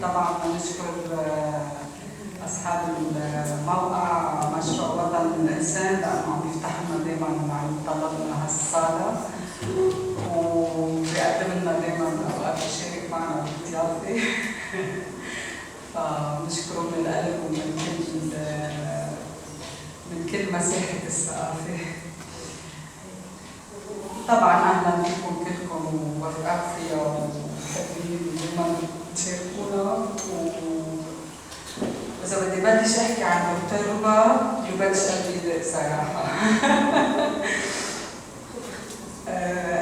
طبعا نشكر أصحاب الموقع مشروع وطن الإنسان لأنه عم يفتح لنا دايما عم يطلبنا هالصالة وبيقدم لنا دايما أوقات يشارك معنا بالضيافة. فنشكره من القلب من كل مساحة الثقافة. طبعا أهلا فيكم كلكم ورفقات فيها ومحبين دايما تشاركونا. وإذا بدي بلش أحكي عن دكتور ربا يبلش قلبي يدق صراحة.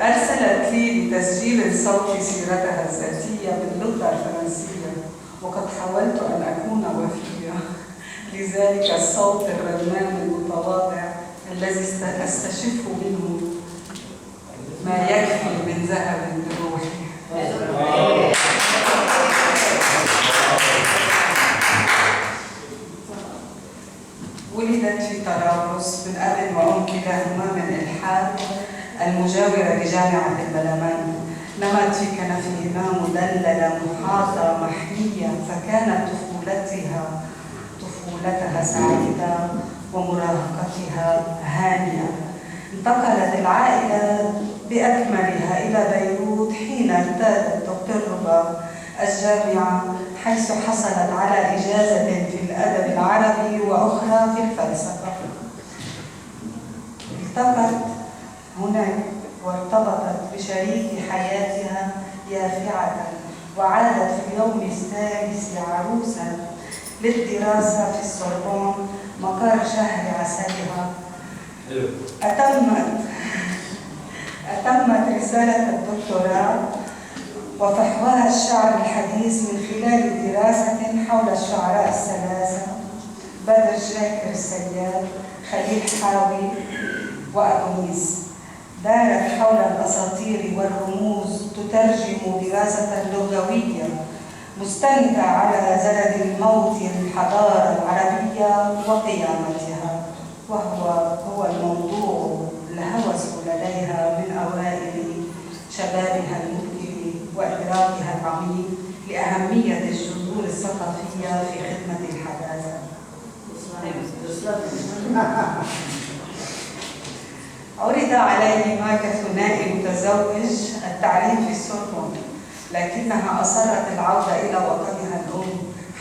أرسلت لي بتسجيل صوتي سيرتها الذاتية باللغة الفرنسية وقد حاولت أن أكون وفية لذلك الصوت الرنان المتواضع الذي أستشف منه ما يكفي من ذهب لروحي. ولدت في طرابلس من أب وأم كلاهما من الحاد المجاورة لجامعة البلمان. نمت في كنفهما مدللة محاطة محمية، فكانت طفولتها سعيدة ومراهقتها هانئة. انتقلت العائلة بأكملها إلى بيروت حين ارتادت دكتور ربا الجامعة، حيث حصلت على إجازة في الأدب العربي وأخرى في الفلسفة. التقت هناك وارتبطت بشريك حياتها يافعة، وعادت في اليوم الثالث عروسا للدراسة في السوربون مقر شهر عسلها. أتمت رسالة الدكتوراه وفحوها الشعر الحديث من خلال دراسة حول الشعراء الثلاثة بدر شاكر السياد، خليل حاوي، وأبونيس. دارت حول الأساطير والرموز تترجم دراسة لغوية مستندة على زلد الموت الحضارة العربية وقيامتها، وهو الموضوع الهوس لديها من أوائل شبابها المبكر وإدراكها العميق لأهمية الجذور الثقافية في خدمة الحداثة. عرض عليهما كثنائي متزوج التعليم في السوربون، لكنها أصرت العودة إلى وطنها الأم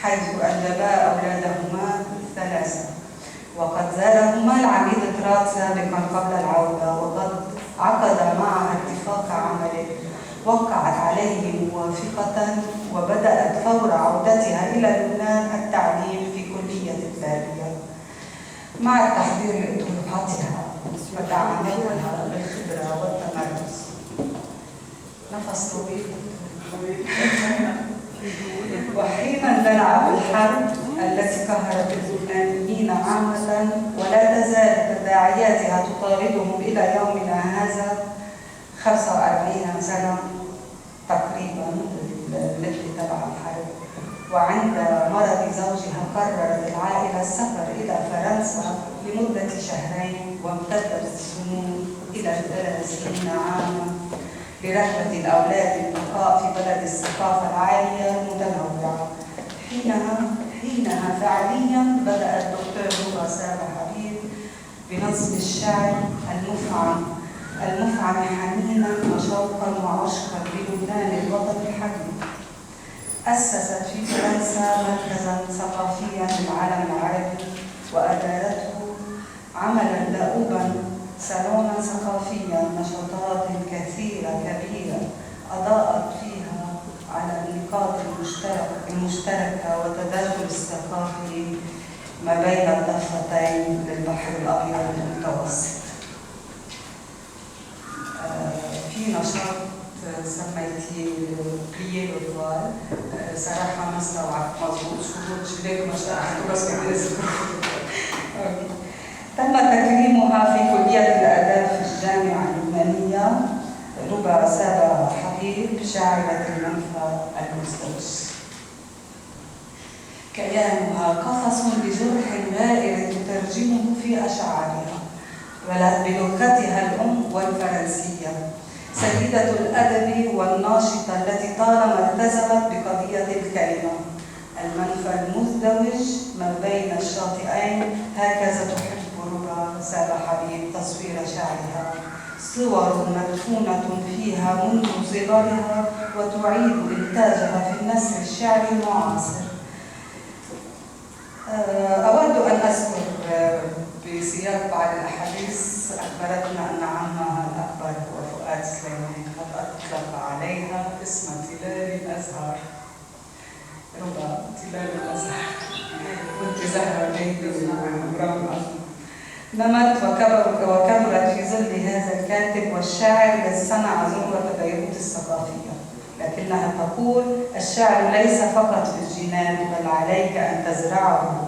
حيث أنجبا أولادهما الثلاثة. وقد زارهما العميد تراد سابقا قبل العودة، وقد عقد معها اتفاق عمل وقعت عليه موافقة، وبدأت فور عودتها إلى لبنان التعليم في كلية التربية مع التحضير لطموحاتها ودعمتها بالخبرة والتمرس. نفس طويل. وحين اندلعت الحرب التي قهرت اللبنانيين عامة ولا تزال تداعياتها تطاردهم إلى يومنا هذا 45 سنة تقريبا المدة تبع الحرب، وعند مرض زوجها قررت العائلة السفر إلى فرنسا لمدة شهرين، وامتدت السنون إلى 30 عاما لرغبة الأولاد البقاء في بلد الثقافة العالية المتنوعة. حينها فعليا بدأ الدكتور ربا سابا حبيب بنظم الشعر المفعم حنينا وشوقا وعشقا بلبنان الوطن الحبيب. أسست في فرنسا مركزا ثقافيا للعالم العربي، وأدارته عملا دؤوبا صالونا ثقافيا، نشاطات كثيرة كبيرة أضاءت فيها على النقاط المشتركة وتداخل الثقافي ما بين الضفتين للبحر الأبيض المتوسط. في نشاط سميتيه بليي لوفوار، صراحة ما استوعبت مضبوط شو ليك ما شرحته بس بدي أذكره. تم تكريمها في كلية الآداب في الجامعة اللبنانية ربا سابا حبيب شاعرة المنفى المزدوج. كيانها قفص بجرح غائر تترجمه في أشعارها بلغتها الأم والفرنسية. سيدة الأدب والناشطة التي طالما التزمت بقضية الكلمة. المنفى المزدوج ما بين الشاطئين، هكذا تحب ربا سابا حبيب تصوير شعرها، صور مدفونة فيها منذ صغرها وتعيد إنتاجها في النثر الشعري المعاصر. أود أن أذكر بسياق بعض الأحاديث. أخبرتنا أن عمها الأكبر هو فؤاد سليمان قد أطلق عليها اسم تلال الأزهار. ربا تلال الأزهار، كنت زهرة جيدة ومبرمة. نمت وكبرت في ظل هذا الكاتب والشاعر الذي صنع ذروة بيروت الثقافية، لكنها تقول: الشعر ليس فقط في الجنان، بل عليك أن تزرعه.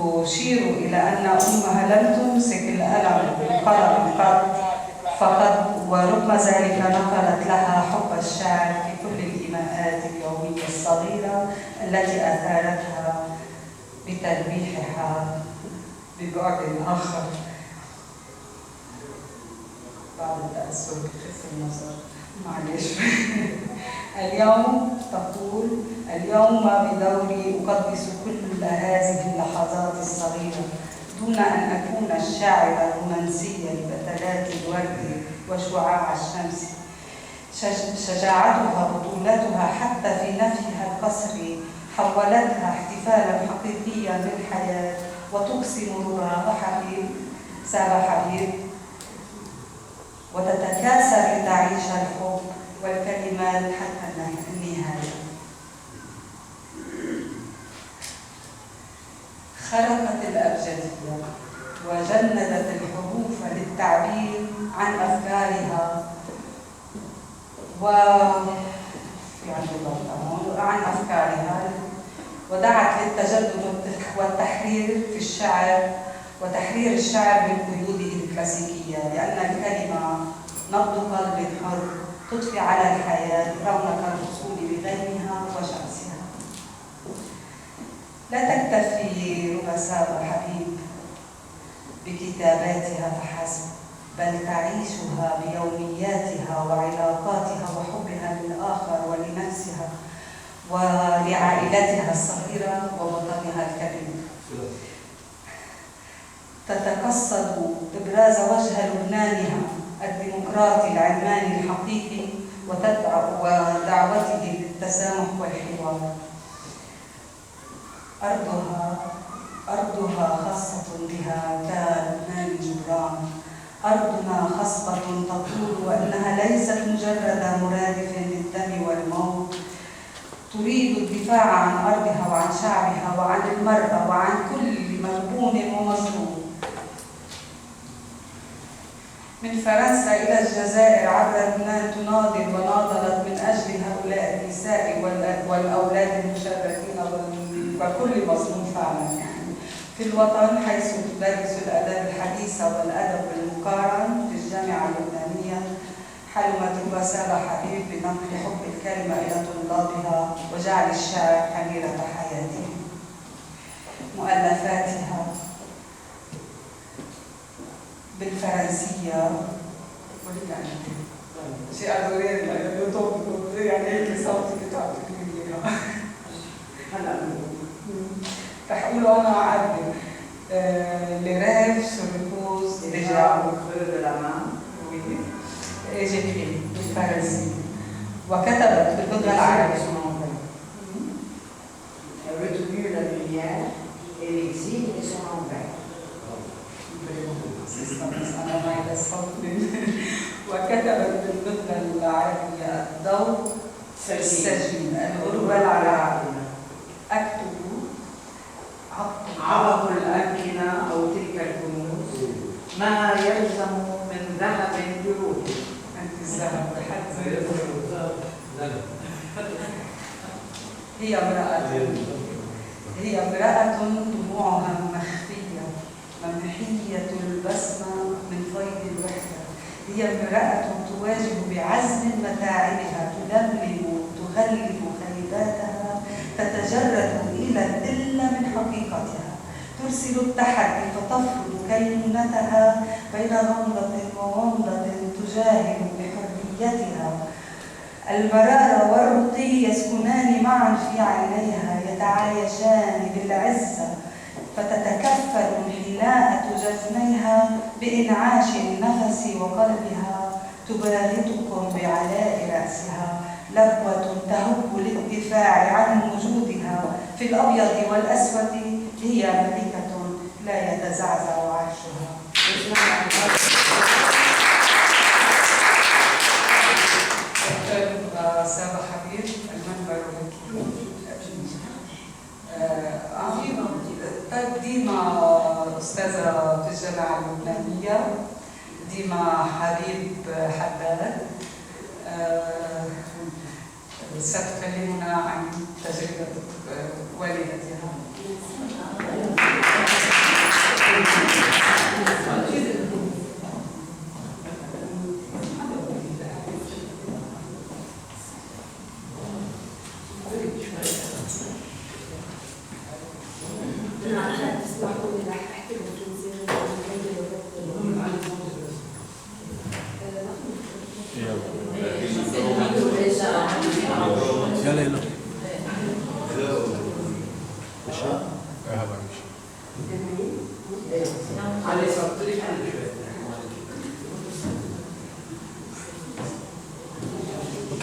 وتشير إلى أن أمها لم تمسك القلم فقط، ورغم ذلك نقلت لها حب الشعر في كل الإيماءات اليومية الصغيرة التي أثارتها بتلويحها ببعد آخر. بعد التأثر بخف النظر، معلش. اليوم تقول: اليوم بدوري أقدس كل هذه اللحظات الصغيرة دون أن أكون الشاعر الرومانسي لبتلات الورد وشعاع الشمس. شجاعتها بطولتها حتى في نفيها القصري حولتها احتفالا حقيقيا بالحياة، وتقسم ربا حبيب سابا حبيب وتتكاثر لتعيش الحب والكلمات حتى النهاية. خرقت الأبجدية وجندت الحروف للتعبير عن أفكارها ودعت للتجدد والتحرير في الشعر وتحرير الشعر من قيوده الكلاسيكية، لأن الكلمة نبض قلب حر تضفي على الحياة رونق الوصول بغيمها وشمسها. لا تكتفي ربا سابا حبيب بكتاباتها فحسب، بل تعيشها بيومياتها وعلاقاتها وحبها للآخر ولنفسها ولعائلتها الصغيرة ووطنها الكريم. تتقصد إبراز وجه لبنانها الديمقراطي العلماني الحقيقي ودعوته للتسامح والحوار. أرضها خاصة بها كلبنان جبران. أرضنا خصبة تقول وأنها ليست مجرد مرادف للدم والموت، تريد الدفاع عن أرضها وعن شعبها وعن المرأة وعن كل مغبون ومظلوم. من فرنسا إلى الجزائر عبر لبنان تناضل وناضلت من أجل هؤلاء النساء والأولاد المشرفين وكل مظلوم فعلا يعني في الوطن، حيث تدرس الآداب الحديثة والأدب المقارن في الجامعة اللبنانية. حلمت ربا سابا حبيب بنقل حب الكلمة إلى طلابها وجعل الشعر حميرة حياتهم. مؤلفاتها بالفرنسية يعني هيك صوتي بتعطيك لي هلا تحقول أنا أعدل لريف سوريكوز ديجا إيجيبتي بالفرنسي، وكتبت باللغة العربية. وكتبت باللغة العربية الضوء في السجن، الغربة العربية، أكتب عبق الأمكنة أو تلك الكنوز ما يلزم من ذهب جروح. أنت الذهب بحد هي امرأة دموعها مخفية ممحية البسمة من فيض الوحدة. هي امرأة تواجه بعزم متاعبها، تلملم تغلف خيباتها، تتجرد إلى الإلا من حقيقتها، ترسل التحدي فتفرض كينونتها بين غمضة وغمضة تجاهر بحريتها. البرارة والرقي يسكنان معا في عينيها، يتعايشان بالعزة، فتتكفل انحناءة جفنيها بإنعاش النفس، وقلبها تباغتكم بعلاء رأسها. لبوة تهب للدفاع عن وجودها، في الأبيض والأسود هي ملكة لا يتزعزع عرشها. سابا حبيب، المنبر لك. طيب ديما أستاذة في الجامعة اللبنانية، ديما حبيب حداد، ستكلمنا عن تجربة والدتها.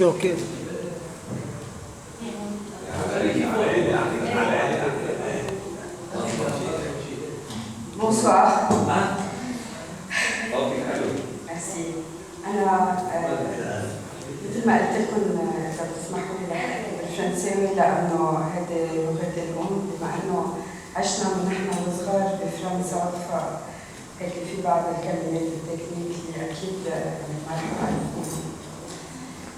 اوكي Bonsoir. Merci. أنا مثل ما قلت لكم إذا بتسمحوا لي أحكي بالفرنساوي لأنه هذه لغتي الأم، بما إنه عشنا من نحن وصغار بفرنسا فهيك في بعض الكلمات التكنيك اللي أكيد ما تعرفون.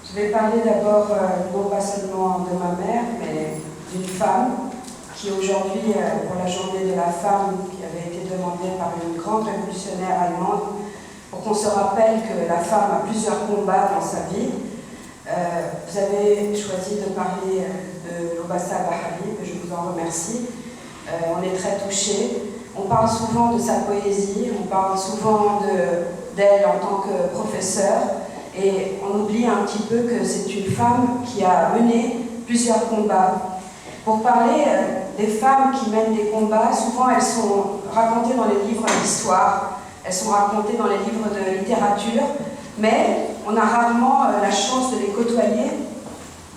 Je vais parler d'abord non pas seulement de ma mère, mais d'une femme qui aujourd'hui, pour la journée de la femme qui avait été demandée par une grande révolutionnaire allemande, pour qu'on se rappelle que la femme a plusieurs combats dans sa vie. Vous avez choisi de parler de Lobassa Bahabib, et je vous en remercie. On est très touchés. On parle souvent de sa poésie, on parle souvent d'elle en tant que professeure, et on oublie un petit peu que c'est une femme qui a mené plusieurs combats. Pour parler des femmes qui mènent des combats, souvent elles sont racontées dans les livres d'histoire, elles sont racontées dans les livres de littérature, mais on a rarement la chance de les côtoyer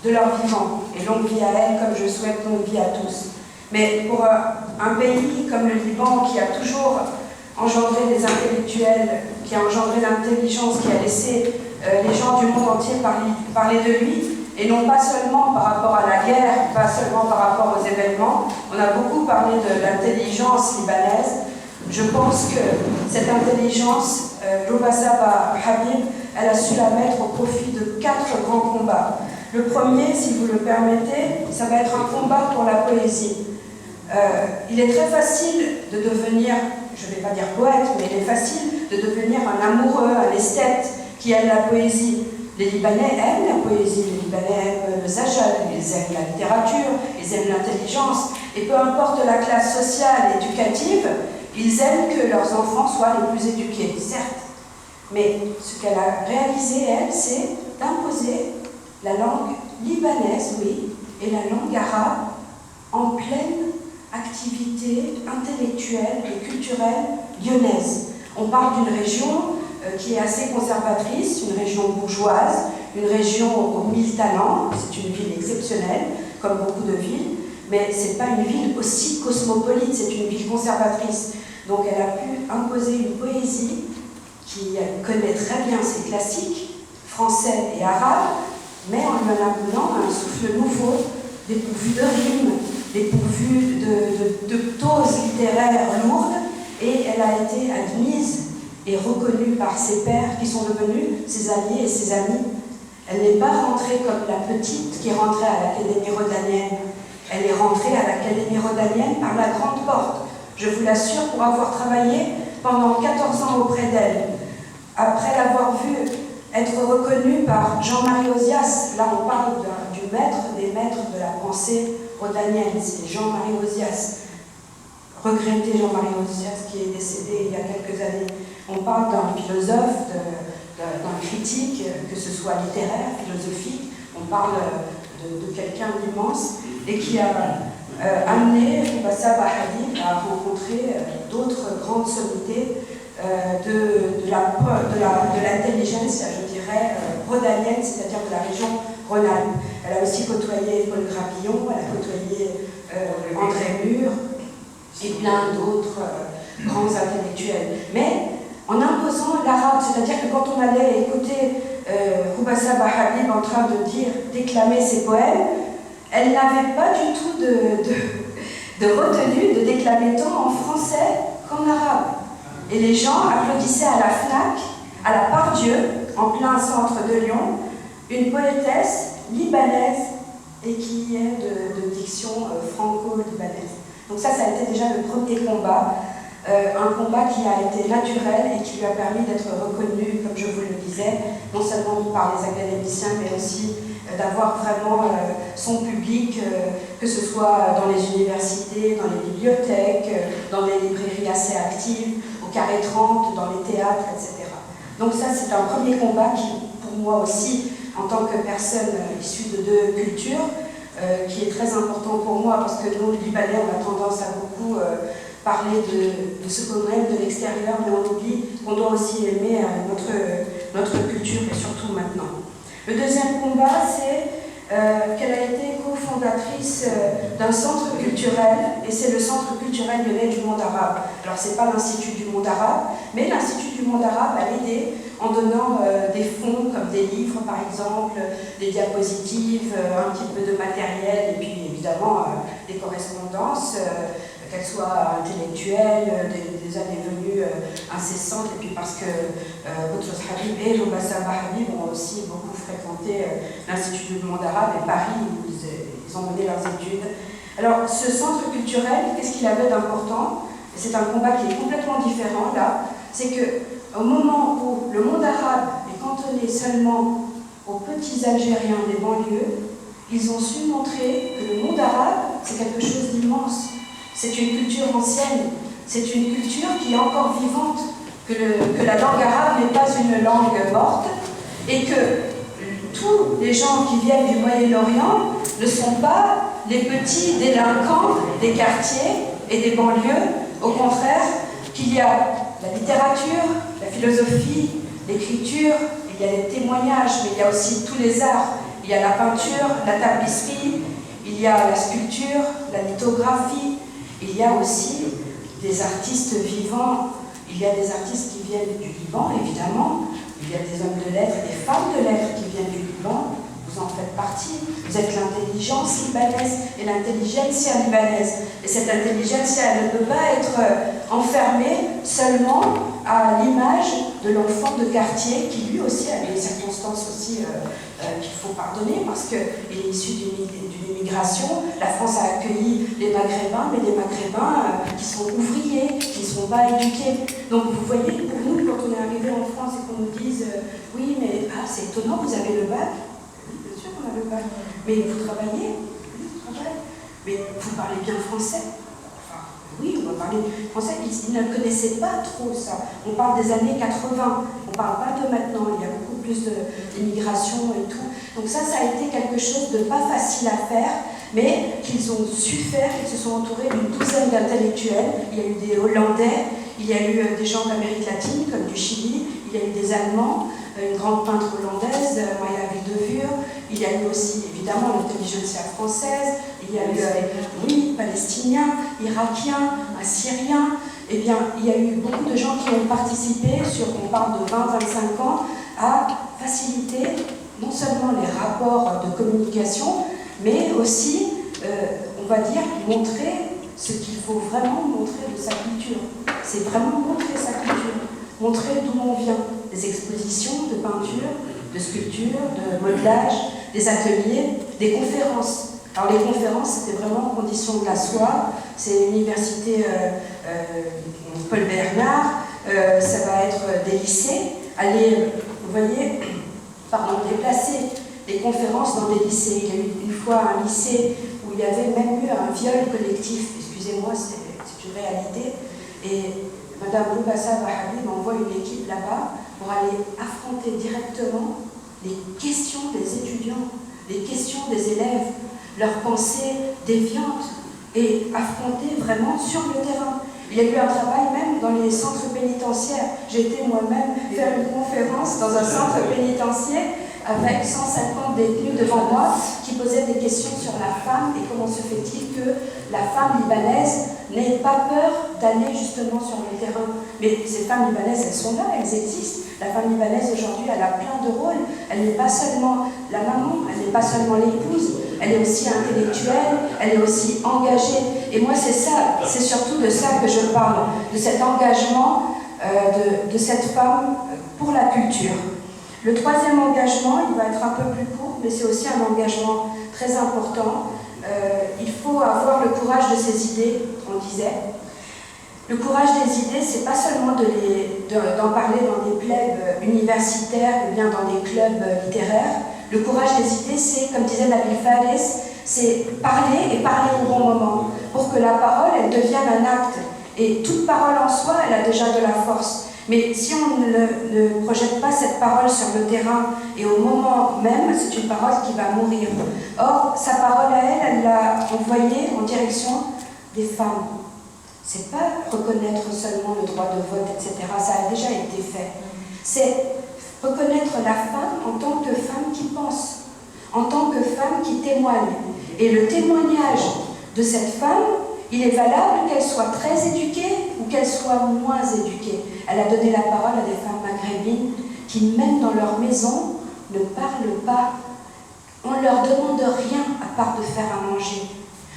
de leur vivant. Et longue vie à elles, comme je souhaite longue vie à tous. Mais pour un pays comme le Liban, qui a toujours engendré des intellectuels, qui a engendré l'intelligence, qui a laissé les gens du monde entier parler de lui, et non pas seulement par rapport à la guerre, pas seulement par rapport aux événements. On a beaucoup parlé de l'intelligence libanaise. Je pense que cette intelligence, Lobassa Bahabib, elle a su la mettre au profit de 4 grands combats. Le premier, si vous le permettez, ça va être un combat pour la poésie. Il est très facile de devenir, je ne vais pas dire poète, mais il est facile de devenir un amoureux, un esthète qui aime la poésie. Les Libanais aiment la poésie, les Libanais aiment le sajal, ils aiment la littérature, ils aiment l'intelligence, et peu importe la classe sociale, éducative, ils aiment que leurs enfants soient les plus éduqués, certes. Mais ce qu'elle a réalisé, elle, c'est d'imposer la langue libanaise, oui, et la langue arabe en pleine activité intellectuelle et culturelle lyonnaise. On parle d'une région qui est assez conservatrice, une région bourgeoise, une région aux 1000 talents. C'est une ville exceptionnelle, comme beaucoup de villes, mais ce n'est pas une ville aussi cosmopolite, c'est une ville conservatrice. Donc elle a pu imposer une poésie qui connaît très bien ses classiques, français et arabes, mais en lui amenant un souffle nouveau, dépourvu de rimes, dépourvu de doses littéraires lourdes, et elle a été admise et reconnue par ses pairs qui sont devenus ses alliés et ses amis. Elle n'est pas rentrée comme la petite qui est rentrée à l'Académie Rodanienne. Elle est rentrée à l'Académie Rodanienne par la grande porte. Je vous l'assure, pour avoir travaillé pendant 14 ans auprès d'elle. Après l'avoir vue être reconnue par Jean-Marie Ozias, là on parle du maître des maîtres de la pensée rodanienne, c'est Jean-Marie Ozias. Regretté Jean-Marie Ozias qui est décédé il y a quelques années. On parle d'un philosophe, d'un critique, que ce soit littéraire, philosophique. On parle de quelqu'un d'immense et qui a amené Hubasab Habib à rencontrer d'autres grandes sommités de l'intelligence, je dirais, rhodanienne, c'est-à-dire de la région Rhône-Alpes. Elle a aussi côtoyé Paul Grabillon, elle a côtoyé André Mur et plein d'autres grands intellectuels. Mais en imposant l'arabe, c'est-à-dire que quand on allait écouter Hubasab Habib en train de déclamer ses poèmes, elle n'avait pas du tout de retenue de déclamer tant en français qu'en arabe. Et les gens applaudissaient à la FNAC, à la Part-Dieu, en plein centre de Lyon, une poétesse libanaise et qui est de diction franco-libanaise. Donc ça a été déjà le premier combat, un combat qui a été naturel et qui lui a permis d'être reconnu, comme je vous le disais, non seulement par les académiciens, mais aussi d'avoir vraiment son public, que ce soit dans les universités, dans les bibliothèques, dans les librairies assez actives, au Carré 30, dans les théâtres, etc. Donc ça, c'est un premier combat qui, pour moi aussi, en tant que personne issue de deux cultures, qui est très important pour moi, parce que nous, les Libanais, on a tendance à beaucoup parler de ce qu'on aime de l'extérieur, mais on oublie qu'on doit aussi aimer notre culture, et surtout maintenant. Le deuxième combat, c'est qu'elle a été cofondatrice d'un centre culturel, et c'est le centre culturel lyonnais du monde arabe. Alors, ce n'est pas l'Institut du monde arabe, mais l'Institut du monde arabe a aidé en donnant des fonds, comme des livres par exemple, des diapositives, un petit peu de matériel, et puis évidemment des correspondances, qu'elles soient intellectuelles, des années venues incessantes, et puis parce que Boutros Habib et Hubasab Habib ont aussi beaucoup fréquenté l'Institut du monde arabe et Paris, où ils ont mené leurs études. Alors, ce centre culturel, qu'est-ce qu'il avait d'important? C'est un combat qui est complètement différent là, c'est qu'au moment où le monde arabe est cantonné seulement aux petits Algériens des banlieues, ils ont su montrer que le monde arabe, c'est quelque chose d'immense. C'est une culture ancienne, c'est une culture qui est encore vivante, que la langue arabe n'est pas une langue morte, et que tous les gens qui viennent du Moyen-Orient ne sont pas les petits délinquants des quartiers et des banlieues. Au contraire, qu'il y a la littérature, la philosophie, l'écriture, il y a les témoignages, mais il y a aussi tous les arts. Il y a la peinture, la tapisserie, il y a la sculpture, la lithographie, il y a aussi des artistes vivants, il y a des artistes qui viennent du Liban, évidemment, il y a des hommes de lettres et des femmes de lettres qui viennent du Liban, vous en faites partie, vous êtes l'intelligence libanaise et l'intelligentsia libanaise. Et cette intelligentsia, elle ne peut pas être enfermée seulement à l'image de l'enfant de quartier qui lui aussi a des circonstances aussi qu'il faut pardonner parce qu'il est issu d'une immigration. La France a accueilli les Maghrébins, mais des Maghrébins qui sont ouvriers, qui ne sont pas éduqués. Donc vous voyez, pour nous, quand on est arrivé en France et qu'on nous dise oui, mais c'est étonnant, vous avez le bac. Oui, bien sûr qu'on a le bac. Mais vous travaillez? Oui, je travaille. Mais vous parlez bien français? Oui, on va parler français, ils ne connaissaient pas trop ça. On parle des années 80, on ne parle pas de maintenant, il y a beaucoup plus d'immigration et tout. Donc ça a été quelque chose de pas facile à faire, mais qu'ils ont su faire, ils se sont entourés d'une douzaine d'intellectuels. Il y a eu des Hollandais, il y a eu des gens d'Amérique latine, comme du Chili, il y a eu des Allemands, une grande peintre hollandaise, Maya Wildevure, il y a eu aussi évidemment l'intelligentsia française, il y a eu palestiniens, irakiens, syriens, eh bien il y a eu beaucoup de gens qui ont participé on parle de 20-25 ans, à faciliter non seulement les rapports de communication, mais aussi, on va dire, montrer ce qu'il faut vraiment montrer de sa culture. C'est vraiment montrer sa culture, montrer d'où on vient, des expositions de peinture, de sculpture, de modelage, des ateliers, des conférences. Alors les conférences, c'était vraiment en condition de la soie, c'est l'université Paul Bernard, ça va être des lycées, aller, vous voyez, déplacer des conférences dans des lycées. Il y a eu une fois un lycée où il y avait même eu un viol collectif, excusez-moi, c'est une réalité, et Madame Loubassa Wahabi m'envoie une équipe là-bas pour aller affronter directement les questions des étudiants, les questions des élèves, leurs pensées déviantes, et affronter vraiment sur le terrain. Il y a eu un travail même dans les centres pénitentiaires. J'ai été moi-même faire une conférence dans un centre pénitentiaire avec 150 détenus devant moi qui posaient des questions sur la femme et comment se fait-il que la femme libanaise n'ait pas peur d'aller justement sur le terrain. Mais ces femmes libanaises, elles sont là, elles existent. La femme libanaise aujourd'hui, elle a plein de rôles. Elle n'est pas seulement la maman, elle n'est pas seulement l'épouse, elle est aussi intellectuelle, elle est aussi engagée. Et moi, c'est ça, c'est surtout de ça que je parle, de cet engagement de cette femme pour la culture. Le troisième engagement, il va être un peu plus court, mais c'est aussi un engagement très important. Il faut avoir le courage de ses idées, on disait. Le courage des idées, c'est pas seulement d'en parler dans des clubs universitaires ou bien dans des clubs littéraires. Le courage des idées, c'est, comme disait Nabil Fares, c'est parler et parler au bon moment, pour que la parole, elle devienne un acte. Et toute parole en soi, elle a déjà de la force. Mais si on ne projette pas cette parole sur le terrain et au moment même, c'est une parole qui va mourir. Or, sa parole à elle, elle l'a envoyée en direction des femmes. C'est pas reconnaître seulement le droit de vote, etc. Ça a déjà été fait. C'est reconnaître la femme en tant que femme qui pense, en tant que femme qui témoigne. Et le témoignage de cette femme, il est valable qu'elle soit très éduquée ou qu'elle soit moins éduquée. Elle a donné la parole à des femmes maghrébines qui, même dans leur maison, ne parlent pas. On ne leur demande rien à part de faire à manger.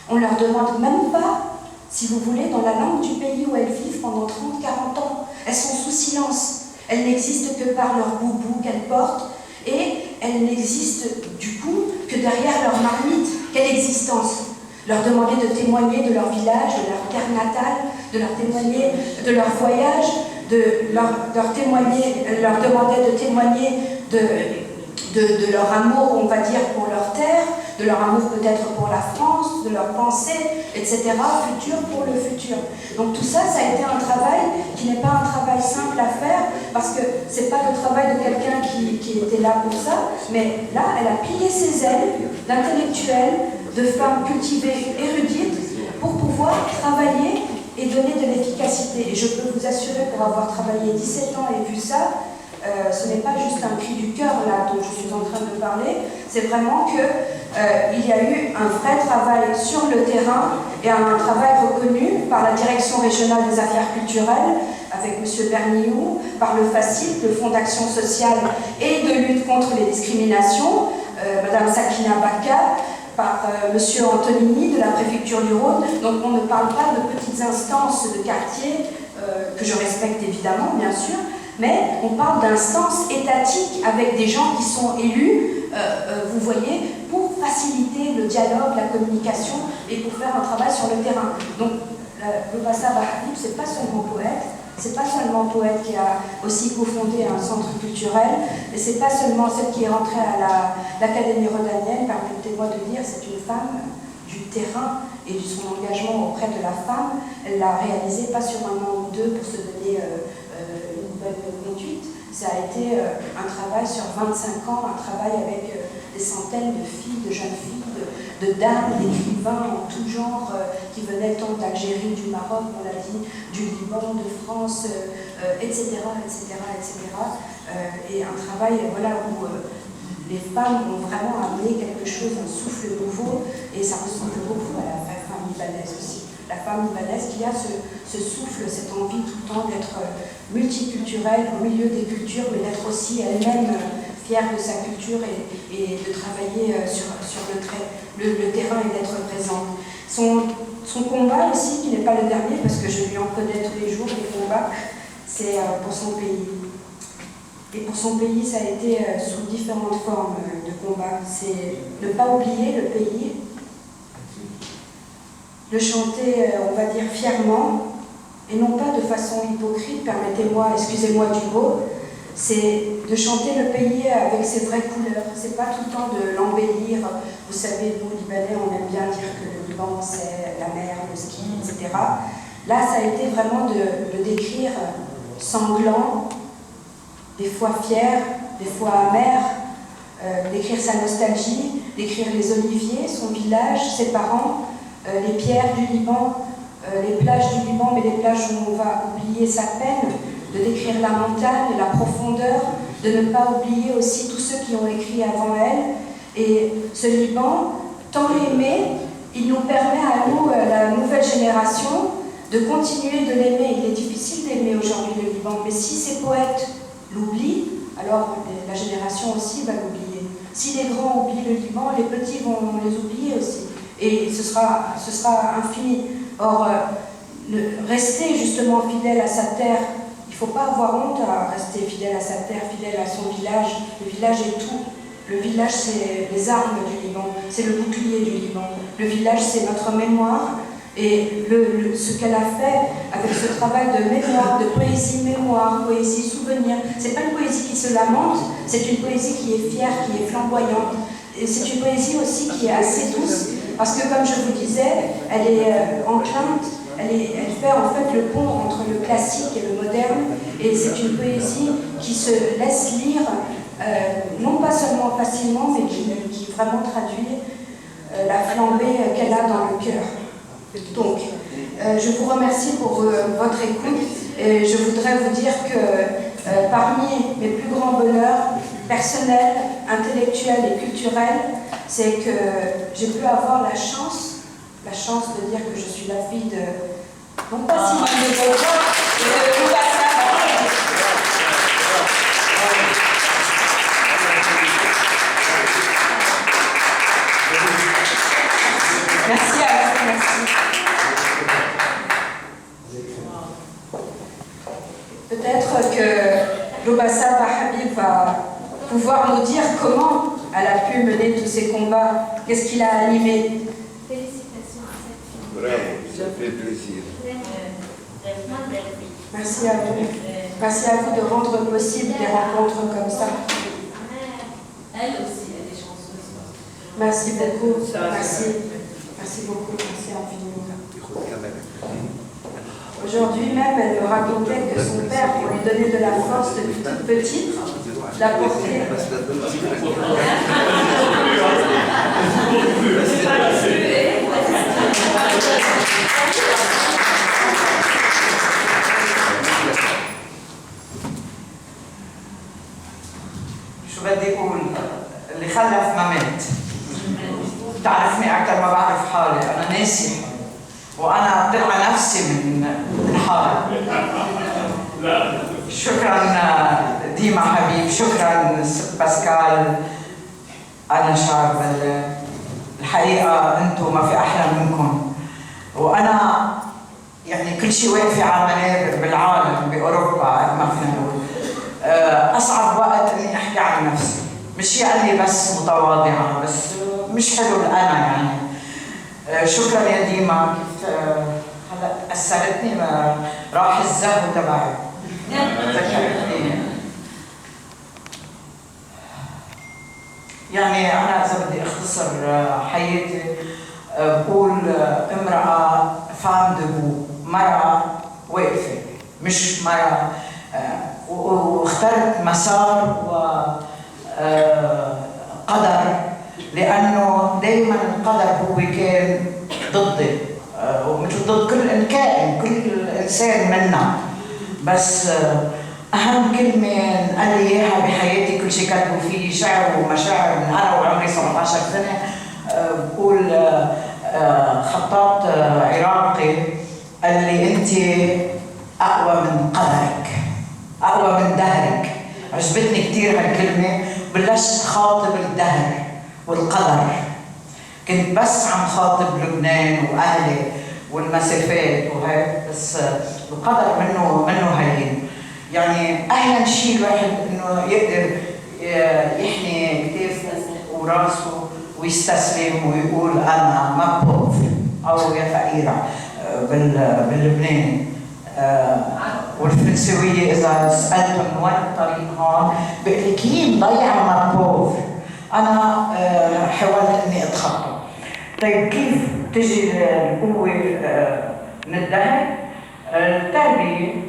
On ne leur demande même pas, si vous voulez, dans la langue du pays où elles vivent pendant 30-40 ans. Elles sont sous silence. Elles n'existent que par leur boubou qu'elles portent et elles n'existent du coup que derrière leur marmite. Quelle existence! Leur demander de témoigner de leur village, de leur terre natale, de leur témoigner de leur voyage, leur demander de témoigner de leur amour, on va dire, pour leur terre, de leur amour peut-être pour la France, de leur pensée, etc., futur pour le futur. Donc tout ça, ça a été un travail qui n'est pas un travail simple à faire, parce que c'est pas le travail de quelqu'un qui était là pour ça, mais là, elle a plié ses ailes d'intellectuels, de femmes cultivées, érudites, pour pouvoir travailler et donner de l'efficacité. Et je peux vous assurer, pour avoir travaillé 17 ans et vu ça, ce n'est pas juste un cri du cœur là dont je suis en train de parler, c'est vraiment qu'il y a eu un vrai travail sur le terrain et un travail reconnu par la Direction régionale des affaires culturelles, avec M. Berniou, par le FACIT, le Fonds d'action sociale et de lutte contre les discriminations, Mme Sakina Baka, par M. Antonini de la préfecture du Rhône. Donc on ne parle pas de petites instances de quartier, que je respecte évidemment, bien sûr, mais on parle d'instances étatiques avec des gens qui sont élus, vous voyez, pour faciliter le dialogue, la communication et pour faire un travail sur le terrain. Donc, Loubassa Wahabi, c'est pas seulement poète qui a aussi cofondé un centre culturel, et c'est pas seulement celle qui est rentrée à l'Académie rhodanienne, permettez-moi de dire, c'est une femme du terrain et de son engagement auprès de la femme. Elle l'a réalisé pas sur un an ou deux pour se donner une bonne conduite. Ça a été un travail sur 25 ans, un travail avec des centaines de filles, de jeunes filles, de dames, d'écrivains en tout genre qui venaient tant d'Algérie, du Maroc, on l'a dit, du Liban, de France, etc., etc., etc. Et un travail voilà, où les femmes ont vraiment amené quelque chose, un souffle nouveau, et ça ressemble beaucoup à la femme libanaise aussi. La femme libanaise qui a ce souffle, cette envie tout le temps d'être multiculturelle au milieu des cultures, mais d'être aussi elle-même fière de sa culture et de travailler sur le terrain et d'être présente. Son combat aussi, qui n'est pas le dernier, parce que je lui en connais tous les jours, les combats, c'est pour son pays. Et pour son pays, ça a été sous différentes formes de combat. C'est ne pas oublier le pays, le chanter, on va dire, fièrement, et non pas de façon hypocrite, permettez-moi, excusez-moi du mot, c'est de chanter le pays avec ses vraies couleurs. C'est pas tout le temps de l'embellir. Vous savez, nous, Libanais, on aime bien dire que le Liban, c'est la mer, le ski, etc. Là, ça a été vraiment de le décrire sanglant, des fois fier, des fois amer, décrire sa nostalgie, décrire les oliviers, son village, ses parents, les pierres du Liban, les plages du Liban, mais les plages où on va oublier sa peine, de décrire la montagne, la profondeur, de ne pas oublier aussi tous ceux qui ont écrit avant elle. Et ce Liban, tant aimé, il nous permet à nous, la nouvelle génération, de continuer de l'aimer. Il est difficile d'aimer aujourd'hui le Liban, mais si ces poètes l'oublient, alors la génération aussi va l'oublier. Si les grands oublient le Liban, les petits vont les oublier aussi. Et ce sera infini. Or, rester justement fidèle à sa terre, il ne faut pas avoir honte à rester fidèle à sa terre, fidèle à son village. Le village est tout. Le village, c'est les armes du Liban, c'est le bouclier du Liban. Le village, c'est notre mémoire. Et ce qu'elle a fait avec ce travail de mémoire, de poésie mémoire, poésie souvenir, c'est pas une poésie qui se lamente, c'est une poésie qui est fière, qui est flamboyante. Et c'est une poésie aussi qui est assez douce, parce que comme je vous disais, elle est enclinte, elle fait en fait le pont entre le classique et le moderne, et c'est une poésie qui se laisse lire, non pas seulement facilement, mais qui vraiment traduit la flambée qu'elle a dans le cœur. Donc, je vous remercie pour votre écoute et je voudrais vous dire que parmi mes plus grands bonheurs personnels, intellectuels et culturels, c'est que j'ai pu avoir la chance de dire que je suis la fille de, non pas Simone de Beauvoir, mais de Boubacar. Merci à vous, merci. Peut-être que Lobassa Bahabib va pouvoir nous dire comment elle a pu mener tous ces combats, qu'est-ce qui l'a animé. Félicitations à cette fille. Bravo, ça fait plaisir. Merci à vous. Merci à vous de rendre possible des rencontres comme ça. Elle aussi, elle est chanceuse. Merci beaucoup. Merci. Merci beaucoup. Merci infiniment. Aujourd'hui même, elle me racontait que son père, pour lui donner de la force depuis toute petite, l'a portée. شو بدي اقول اللي خلف ما مات. بتعرفني اكثر ما بعرف حالي، انا ناسي وانا طلع نفسي من حالي. شكرا ديما حبيب، شكرا ست باسكال. انا شعب الحقيقه انتم ما في احلى منكم، وانا يعني كل شيء واقفه على المنابر بالعالم باوروبا ما فينا نقول. اصعب وقت اني احكي عن نفسي، مش يعني بس متواضعه، بس مش حلو الانا يعني. شكرا يا ديما، كيف هلا اثرتني، راح الزهو تبعي ذكرتني. يعني انا اذا بدي اختصر حياتي بقول امراه فام دبو، مرأة واقفه، مش مرأة. واخترت مسار وقدر، لأنه دايما القدر هو كان ضدي، ومثل ضد كل كائن، كل إنسان منا. بس أهم كلمة قال لي إياها بحياتي، كل شيء كتبوا فيه شعر ومشاعر من أنا وعمري 17 سنة. بقول خطاط عراقي قال لي أنت أقوى من قدرك، أقوى من دهرك. عجبتني كثير هالكلمة. بلشت خاطب الدهر والقدر. كنت بس عم خاطب لبنان وأهلي والمسافات وهيك، بس القدر منه هين. يعني أهلا شيء الواحد إنه يقدر يحني كتافه وراسه ويستسلم ويقول أنا ما بوف أو يا فقيرة باللبناني. والفرنسوية إذا سألتهم وين الطريق هون بيقول لك هي مضيعة مابوف. أنا حاولت إني أتخطى. طيب كيف تجي القوة من الدهر؟ التربية